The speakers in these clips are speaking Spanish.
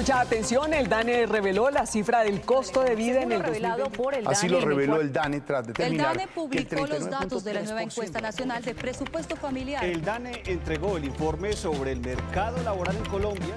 Mucha atención, el DANE reveló la cifra del costo de vida en el 2020. Así lo reveló el DANE tras determinar el DANE publicó los datos de la nueva encuesta nacional de presupuesto familiar. El DANE entregó el informe sobre el mercado laboral en Colombia.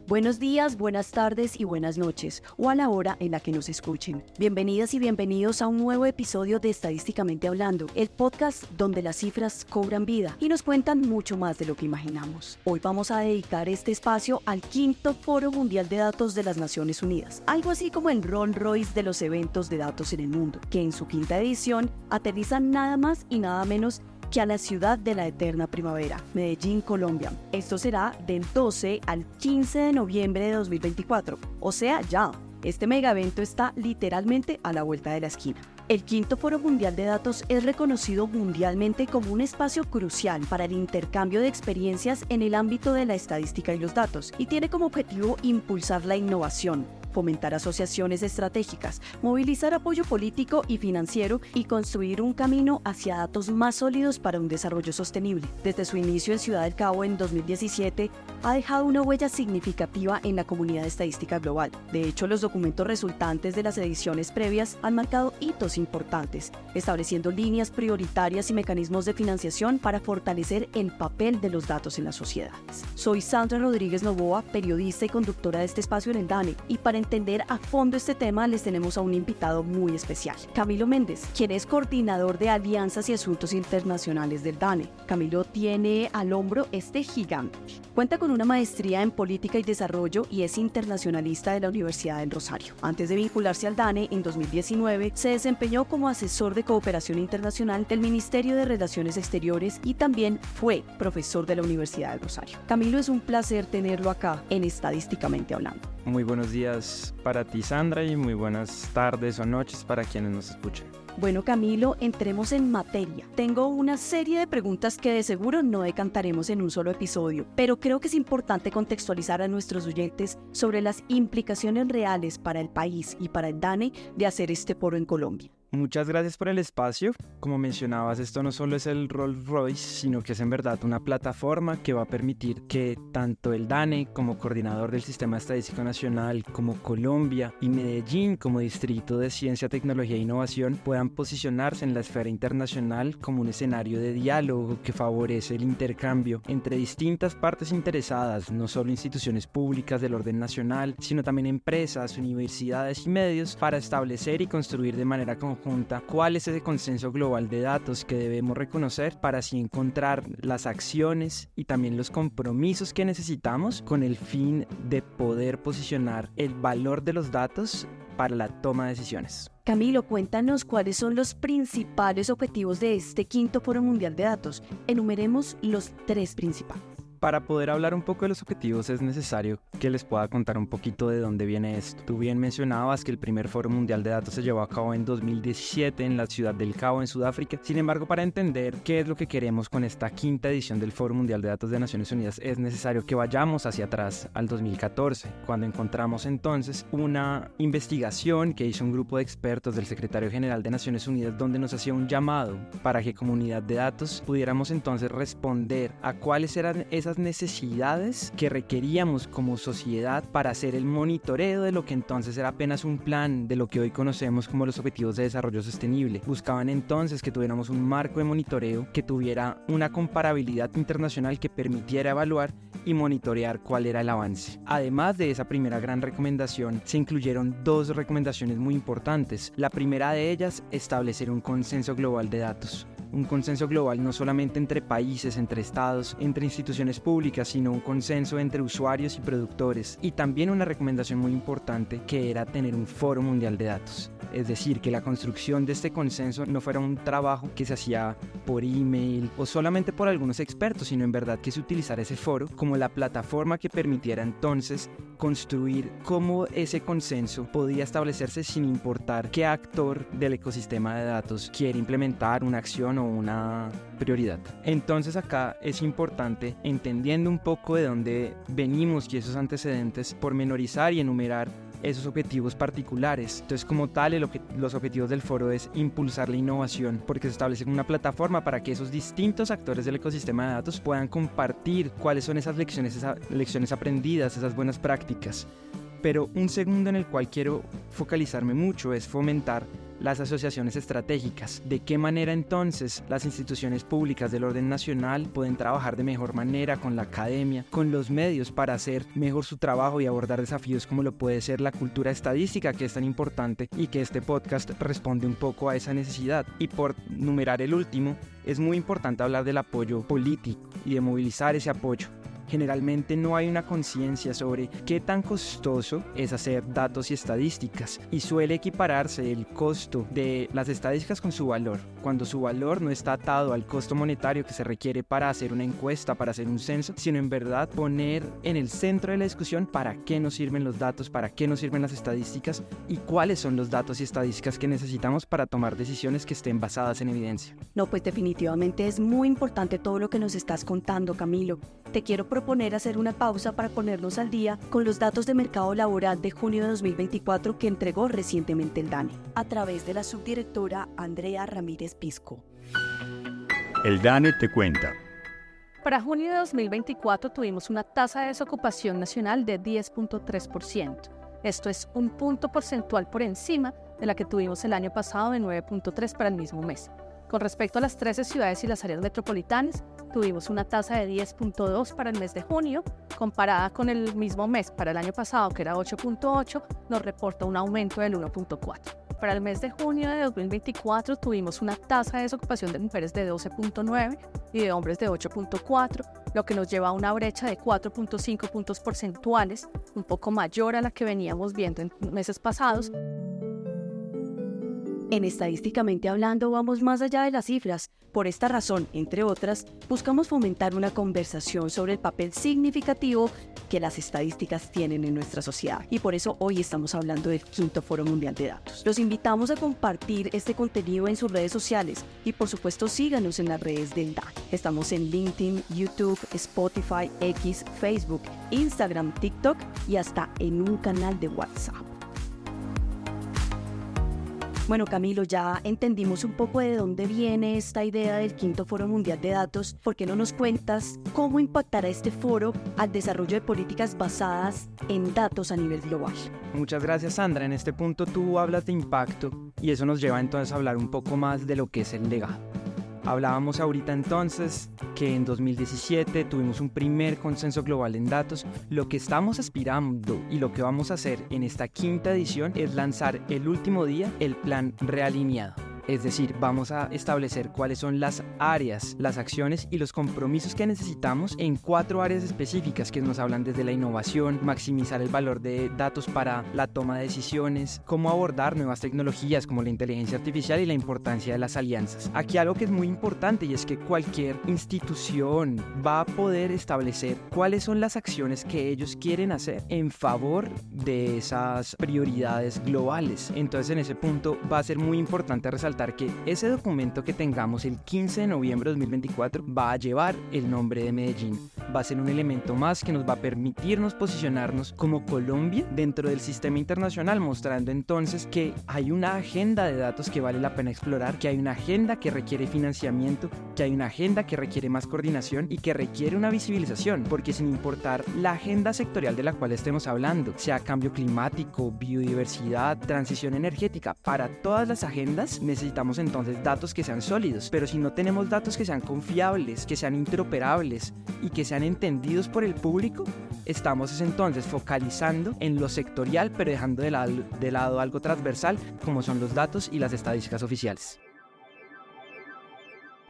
Buenos días, buenas tardes y buenas noches, o a la hora en la que nos escuchen. Bienvenidas y bienvenidos a un nuevo episodio de Estadísticamente Hablando, el podcast donde las cifras cobran vida y nos cuentan mucho más de lo que imaginamos. Hoy vamos a dedicar este espacio al quinto Foro Mundial de Datos de las Naciones Unidas, algo así como el Rolls Royce de los eventos de datos en el mundo, que en su quinta edición aterriza nada más y nada menos que a la ciudad de la eterna primavera, Medellín, Colombia. Esto será del 12 al 15 de noviembre de 2024, o sea, ya. Este mega evento está literalmente a la vuelta de la esquina. El quinto Foro Mundial de Datos es reconocido mundialmente como un espacio crucial para el intercambio de experiencias en el ámbito de la estadística y los datos, y tiene como objetivo impulsar la innovación, fomentar asociaciones estratégicas, movilizar apoyo político y financiero y construir un camino hacia datos más sólidos para un desarrollo sostenible. Desde su inicio en Ciudad del Cabo en 2017, ha dejado una huella significativa en la comunidad estadística global. De hecho, los documentos resultantes de las ediciones previas han marcado hitos importantes, estableciendo líneas prioritarias y mecanismos de financiación para fortalecer el papel de los datos en las sociedades. Soy Sandra Rodríguez Novoa, periodista y conductora de este espacio en el DANE, y para entender a fondo este tema les tenemos a un invitado muy especial, Camilo Méndez, quien es coordinador de alianzas y asuntos internacionales del DANE. Camilo tiene al hombro este gigante. Cuenta con una maestría en política y desarrollo y es internacionalista de la Universidad del Rosario. Antes de vincularse al DANE, en 2019 se desempeñó como asesor de cooperación internacional del Ministerio de Relaciones Exteriores y también fue profesor de la Universidad del Rosario. Camilo, es un placer tenerlo acá en Estadísticamente Hablando. Muy buenos días para ti, Sandra, y muy buenas tardes o noches para quienes nos escuchen. Bueno, Camilo, entremos en materia. Tengo una serie de preguntas que de seguro no decantaremos en un solo episodio, pero creo que es importante contextualizar a nuestros oyentes sobre las implicaciones reales para el país y para el DANE de hacer este foro en Colombia. Muchas gracias por el espacio. Como mencionabas, esto no solo es el Rolls Royce, sino que es en verdad una plataforma que va a permitir que tanto el DANE como coordinador del Sistema Estadístico Nacional, como Colombia y Medellín como Distrito de Ciencia, Tecnología e Innovación puedan posicionarse en la esfera internacional como un escenario de diálogo que favorece el intercambio entre distintas partes interesadas, no solo instituciones públicas del orden nacional, sino también empresas, universidades y medios, para establecer y construir de manera conjunta cuál es ese consenso global de datos que debemos reconocer para así encontrar las acciones y también los compromisos que necesitamos con el fin de poder posicionar el valor de los datos para la toma de decisiones. Camilo, cuéntanos cuáles son los principales objetivos de este quinto Foro Mundial de Datos. Enumeremos los 3 principales. Para poder hablar un poco de los objetivos es necesario que les pueda contar un poquito de dónde viene esto. Tú bien mencionabas que el primer Foro Mundial de Datos se llevó a cabo en 2017 en la Ciudad del Cabo, en Sudáfrica. Sin embargo, para entender qué es lo que queremos con esta quinta edición del Foro Mundial de Datos de Naciones Unidas, es necesario que vayamos hacia atrás, al 2014, cuando encontramos entonces una investigación que hizo un grupo de expertos del Secretario General de Naciones Unidas, donde nos hacía un llamado para que comunidad de datos pudiéramos entonces responder a cuáles eran esas necesidades que requeríamos como sociedad para hacer el monitoreo de lo que entonces era apenas un plan de lo que hoy conocemos como los Objetivos de Desarrollo Sostenible. Buscaban entonces que tuviéramos un marco de monitoreo que tuviera una comparabilidad internacional que permitiera evaluar y monitorear cuál era el avance. Además de esa primera gran recomendación, se incluyeron 2 recomendaciones muy importantes. La primera de ellas, establecer un consenso global de datos. Un consenso global no solamente entre países, entre estados, entre instituciones públicas, sino un consenso entre usuarios y productores. Y también una recomendación muy importante que era tener un foro mundial de datos. Es decir, que la construcción de este consenso no fuera un trabajo que se hacía por email o solamente por algunos expertos, sino en verdad que se utilizara ese foro como la plataforma que permitiera entonces construir cómo ese consenso podía establecerse sin importar qué actor del ecosistema de datos quiere implementar una acción o una prioridad. Entonces acá es importante, entendiendo un poco de dónde venimos y esos antecedentes, pormenorizar y enumerar esos objetivos particulares. Entonces, como tal, los objetivos del foro es impulsar la innovación, porque se establece una plataforma para que esos distintos actores del ecosistema de datos puedan compartir cuáles son esas lecciones aprendidas, esas buenas prácticas. Pero un segundo en el cual quiero focalizarme mucho es fomentar las asociaciones estratégicas. ¿De qué manera entonces las instituciones públicas del orden nacional pueden trabajar de mejor manera con la academia, con los medios para hacer mejor su trabajo y abordar desafíos como lo puede ser la cultura estadística, que es tan importante y que este podcast responde un poco a esa necesidad? Y por numerar el último, es muy importante hablar del apoyo político y de movilizar ese apoyo. Generalmente no hay una conciencia sobre qué tan costoso es hacer datos y estadísticas, y suele equipararse el costo de las estadísticas con su valor, cuando su valor no está atado al costo monetario que se requiere para hacer una encuesta, para hacer un censo, sino en verdad poner en el centro de la discusión para qué nos sirven los datos, para qué nos sirven las estadísticas y cuáles son los datos y estadísticas que necesitamos para tomar decisiones que estén basadas en evidencia. No, pues definitivamente es muy importante todo lo que nos estás contando, Camilo. Te quiero proponer hacer una pausa para ponernos al día con los datos de mercado laboral de junio de 2024 que entregó recientemente el DANE, a través de la subdirectora Andrea Ramírez Pisco. El DANE te cuenta. Para junio de 2024 tuvimos una tasa de desocupación nacional de 10.3%. Esto es un punto porcentual por encima de la que tuvimos el año pasado de 9.3% para el mismo mes. Con respecto a las 13 ciudades y las áreas metropolitanas, tuvimos una tasa de 10.2 para el mes de junio, comparada con el mismo mes para el año pasado, que era 8.8, nos reporta un aumento del 1.4. Para el mes de junio de 2024 tuvimos una tasa de desocupación de mujeres de 12.9 y de hombres de 8.4, lo que nos lleva a una brecha de 4.5 puntos porcentuales, un poco mayor a la que veníamos viendo en meses pasados. En Estadísticamente Hablando vamos más allá de las cifras. Por esta razón, entre otras, buscamos fomentar una conversación sobre el papel significativo que las estadísticas tienen en nuestra sociedad. Y por eso hoy estamos hablando del Quinto Foro Mundial de Datos. Los invitamos a compartir este contenido en sus redes sociales y por supuesto síganos en las redes del DANE. Estamos en LinkedIn, YouTube, Spotify, X, Facebook, Instagram, TikTok y hasta en un canal de WhatsApp. Bueno, Camilo, ya entendimos un poco de dónde viene esta idea del Quinto Foro Mundial de Datos. ¿Por qué no nos cuentas cómo impactará este foro al desarrollo de políticas basadas en datos a nivel global? Muchas gracias, Sandra. En este punto tú hablas de impacto y eso nos lleva entonces a hablar un poco más de lo que es el legado. Hablábamos ahorita entonces que en 2017 tuvimos un primer consenso global en datos. Lo que estamos aspirando y lo que vamos a hacer en esta quinta edición es lanzar el último día el plan realineado. Es decir, vamos a establecer cuáles son las áreas, las acciones y los compromisos que necesitamos en 4 áreas específicas que nos hablan desde la innovación, maximizar el valor de datos para la toma de decisiones, cómo abordar nuevas tecnologías como la inteligencia artificial y la importancia de las alianzas. Aquí algo que es muy importante y es que cualquier institución va a poder establecer cuáles son las acciones que ellos quieren hacer en favor de esas prioridades globales. Entonces en ese punto va a ser muy importante resaltar que ese documento que tengamos el 15 de noviembre de 2024 va a llevar el nombre de Medellín. Va a ser un elemento más que nos va a permitirnos posicionarnos como Colombia dentro del sistema internacional, mostrando entonces que hay una agenda de datos que vale la pena explorar, que hay una agenda que requiere financiamiento, que hay una agenda que requiere más coordinación y que requiere una visibilización, porque sin importar la agenda sectorial de la cual estemos hablando, sea cambio climático, biodiversidad, transición energética, para todas las agendas necesitamos entonces datos que sean sólidos, pero si no tenemos datos que sean confiables, que sean interoperables y que sean entendidos por el público, estamos entonces focalizando en lo sectorial, pero dejando de lado algo transversal como son los datos y las estadísticas oficiales.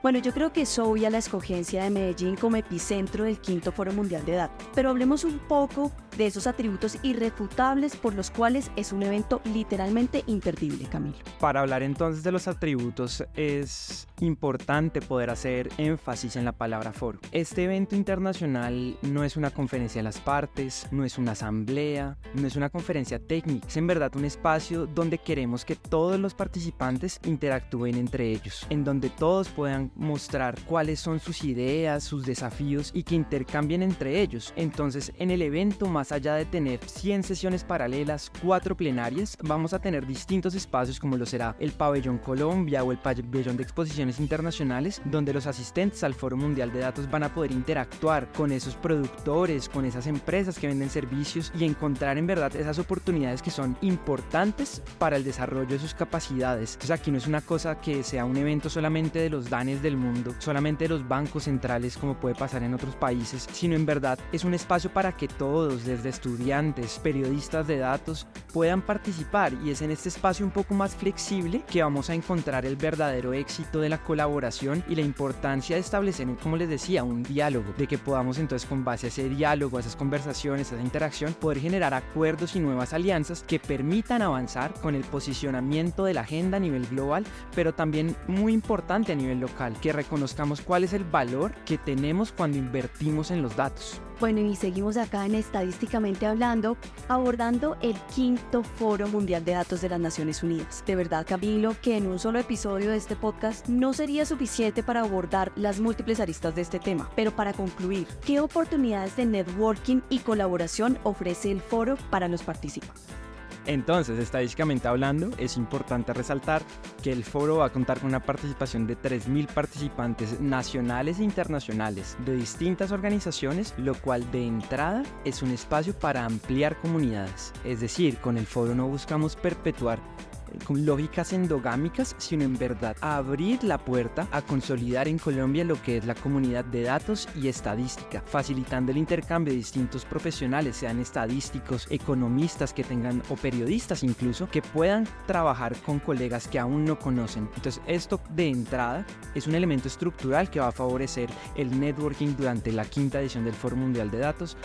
Bueno, yo creo que es obvia la escogencia de Medellín como epicentro del Quinto Foro Mundial de Datos, pero hablemos un poco de esos atributos irrefutables por los cuales es un evento literalmente imperdible, Camilo. Para hablar entonces de los atributos es importante poder hacer énfasis en la palabra foro. Este evento internacional no es una conferencia de las partes, no es una asamblea, no es una conferencia técnica, es en verdad un espacio donde queremos que todos los participantes interactúen entre ellos, en donde todos puedan puedan mostrar cuáles son sus ideas, sus desafíos y que intercambien entre ellos. Entonces, en el evento, más allá de tener 100 sesiones paralelas, 4 plenarias, vamos a tener distintos espacios como lo será el Pabellón Colombia o el Pabellón de Exposiciones Internacionales, donde los asistentes al Foro Mundial de Datos van a poder interactuar con esos productores, con esas empresas que venden servicios y encontrar en verdad esas oportunidades que son importantes para el desarrollo de sus capacidades. Entonces aquí no es una cosa que sea un evento solamente de los DANES del mundo, solamente de los bancos centrales como puede pasar en otros países, sino en verdad es un espacio para que todos, desde estudiantes, periodistas de datos, puedan participar, y es en este espacio un poco más flexible que vamos a encontrar el verdadero éxito de la colaboración y la importancia de establecer, como les decía, un diálogo, de que podamos entonces con base a ese diálogo, a esas conversaciones, a esa interacción, poder generar acuerdos y nuevas alianzas que permitan avanzar con el posicionamiento de la agenda a nivel global, pero también muy importante a nivel local, que reconozcamos cuál es el valor que tenemos cuando invertimos en los datos. Bueno, y seguimos acá en Estadísticamente Hablando, abordando el 5º Foro Mundial de Datos de las Naciones Unidas. De verdad, Camilo, que en un solo episodio de este podcast no sería suficiente para abordar las múltiples aristas de este tema. Pero para concluir, ¿qué oportunidades de networking y colaboración ofrece el foro para los participantes? Entonces, estadísticamente hablando, es importante resaltar que el foro va a contar con una participación de 3.000 participantes nacionales e internacionales de distintas organizaciones, lo cual de entrada es un espacio para ampliar comunidades. Es decir, con el foro no buscamos perpetuar con lógicas endogámicas, sino en verdad abrir la puerta a consolidar en Colombia lo que es la comunidad de datos y estadística, facilitando el intercambio de distintos profesionales, sean estadísticos, economistas que tengan o periodistas incluso, que puedan trabajar con colegas que aún no conocen. Entonces esto de entrada es un elemento estructural que va a favorecer el networking durante la 5ª edición del Foro Mundial de Datos.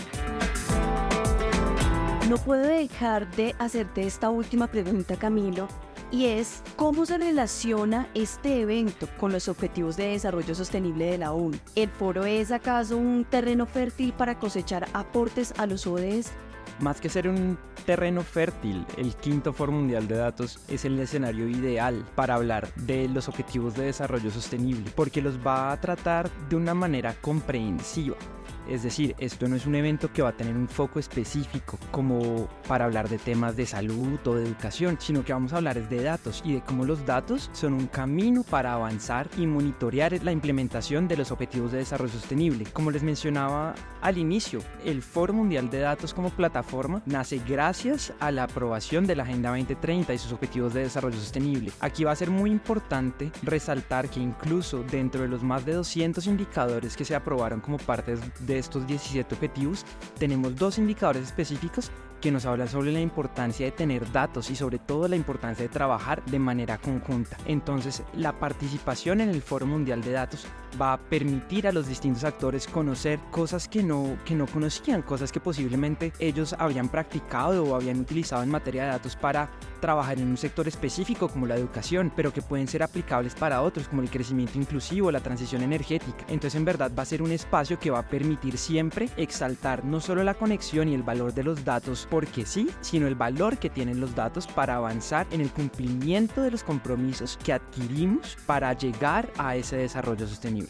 No puedo dejar de hacerte esta última pregunta, Camilo, y es ¿cómo se relaciona este evento con los Objetivos de Desarrollo Sostenible de la ONU? ¿El foro es acaso un terreno fértil para cosechar aportes a los ODS? Más que ser un terreno fértil, el 5º Foro Mundial de Datos es el escenario ideal para hablar de los Objetivos de Desarrollo Sostenible, porque los va a tratar de una manera comprensiva. Es decir, esto no es un evento que va a tener un foco específico como para hablar de temas de salud o de educación, sino que vamos a hablar de datos y de cómo los datos son un camino para avanzar y monitorear la implementación de los Objetivos de Desarrollo Sostenible. Como les mencionaba al inicio, el Foro Mundial de Datos como plataforma nace gracias a la aprobación de la Agenda 2030 y sus Objetivos de Desarrollo Sostenible. Aquí va a ser muy importante resaltar que incluso dentro de los más de 200 indicadores que se aprobaron como parte de estos 17 objetivos, tenemos 2 indicadores específicos que nos hablan sobre la importancia de tener datos y sobre todo la importancia de trabajar de manera conjunta. Entonces, la participación en el Foro Mundial de Datos va a permitir a los distintos actores conocer cosas que no conocían, cosas que posiblemente ellos habían practicado o habían utilizado en materia de datos para trabajar en un sector específico como la educación, pero que pueden ser aplicables para otros como el crecimiento inclusivo, la transición energética. Entonces, en verdad va a ser un espacio que va a permitir siempre exaltar no solo la conexión y el valor de los datos porque sí, sino el valor que tienen los datos para avanzar en el cumplimiento de los compromisos que adquirimos para llegar a ese desarrollo sostenible.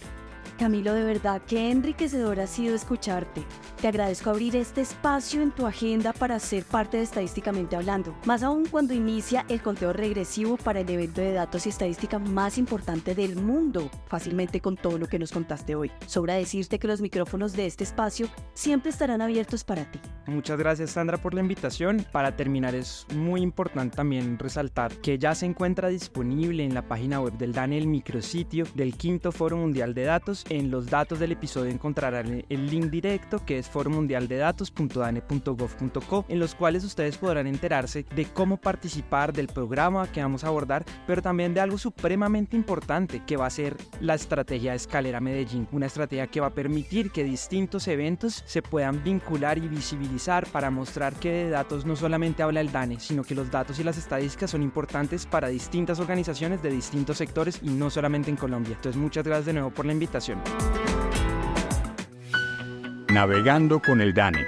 Camilo, de verdad que enriquecedor ha sido escucharte. Te agradezco abrir este espacio en tu agenda para ser parte de Estadísticamente Hablando, más aún cuando inicia el conteo regresivo para el evento de datos y estadística más importante del mundo, fácilmente con todo lo que nos contaste hoy. Sobra decirte que los micrófonos de este espacio siempre estarán abiertos para ti. Muchas gracias, Sandra, por la invitación. Para terminar, es muy importante también resaltar que ya se encuentra disponible en la página web del DANE el micrositio del 5º Foro Mundial de Datos. En los datos del episodio encontrarán el link directo que es foromundialdedatos.dane.gov.co, en los cuales ustedes podrán enterarse de cómo participar del programa que vamos a abordar, pero también de algo supremamente importante que va a ser la estrategia Escalera Medellín, una estrategia que va a permitir que distintos eventos se puedan vincular y visibilizar para mostrar que de datos no solamente habla el DANE, sino que los datos y las estadísticas son importantes para distintas organizaciones de distintos sectores y no solamente en Colombia. Entonces, muchas gracias de nuevo por la invitación. Navegando con el DANE.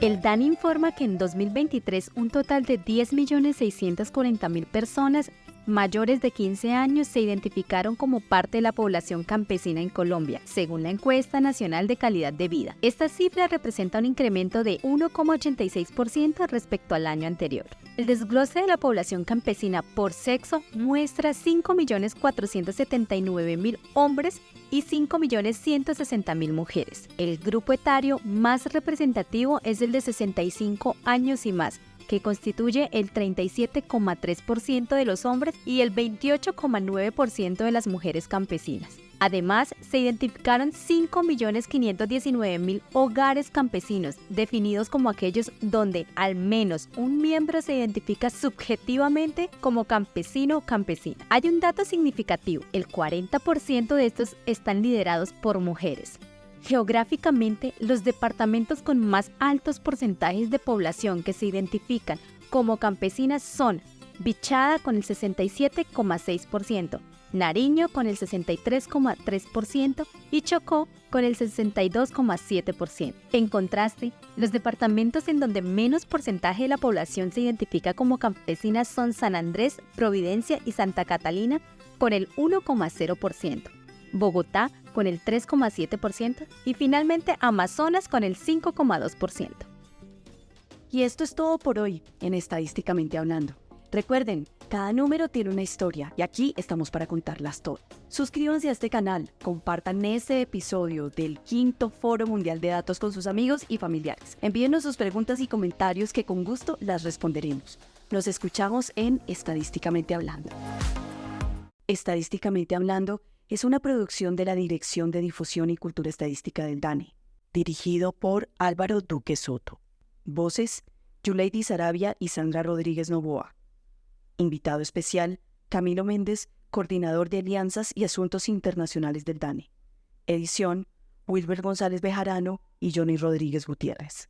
El DANE informa que en 2023 un total de 10.640.000 personas mayores de 15 años se identificaron como parte de la población campesina en Colombia, según la Encuesta Nacional de Calidad de Vida. Esta cifra representa un incremento de 1,86% respecto al año anterior. El desglose de la población campesina por sexo muestra 5.479.000 hombres y 5.160.000 mujeres. El grupo etario más representativo es el de 65 años y más, que constituye el 37,3% de los hombres y el 28,9% de las mujeres campesinas. Además, se identificaron 5.519.000 hogares campesinos, definidos como aquellos donde al menos un miembro se identifica subjetivamente como campesino o campesina. Hay un dato significativo: el 40% de estos están liderados por mujeres. Geográficamente, los departamentos con más altos porcentajes de población que se identifican como campesinas son Bichada con el 67,6%, Nariño con el 63,3% y Chocó con el 62,7%. En contraste, los departamentos en donde menos porcentaje de la población se identifica como campesinas son San Andrés, Providencia y Santa Catalina con el 1,0%. Bogotá con el 3,7% y finalmente Amazonas con el 5,2%. Y esto es todo por hoy en Estadísticamente Hablando. Recuerden, cada número tiene una historia y aquí estamos para contarlas todas. Suscríbanse a este canal, compartan este episodio del 5º Foro Mundial de Datos con sus amigos y familiares. Envíenos sus preguntas y comentarios que con gusto las responderemos. Nos escuchamos en Estadísticamente Hablando. Estadísticamente Hablando es una producción de la Dirección de Difusión y Cultura Estadística del DANE, dirigido por Álvaro Duque Soto. Voces: Yuleidy Sarabia y Sandra Rodríguez Novoa. Invitado especial: Camilo Méndez, coordinador de Alianzas y Asuntos Internacionales del DANE. Edición: Wilber González Bejarano y Johnny Rodríguez Gutiérrez.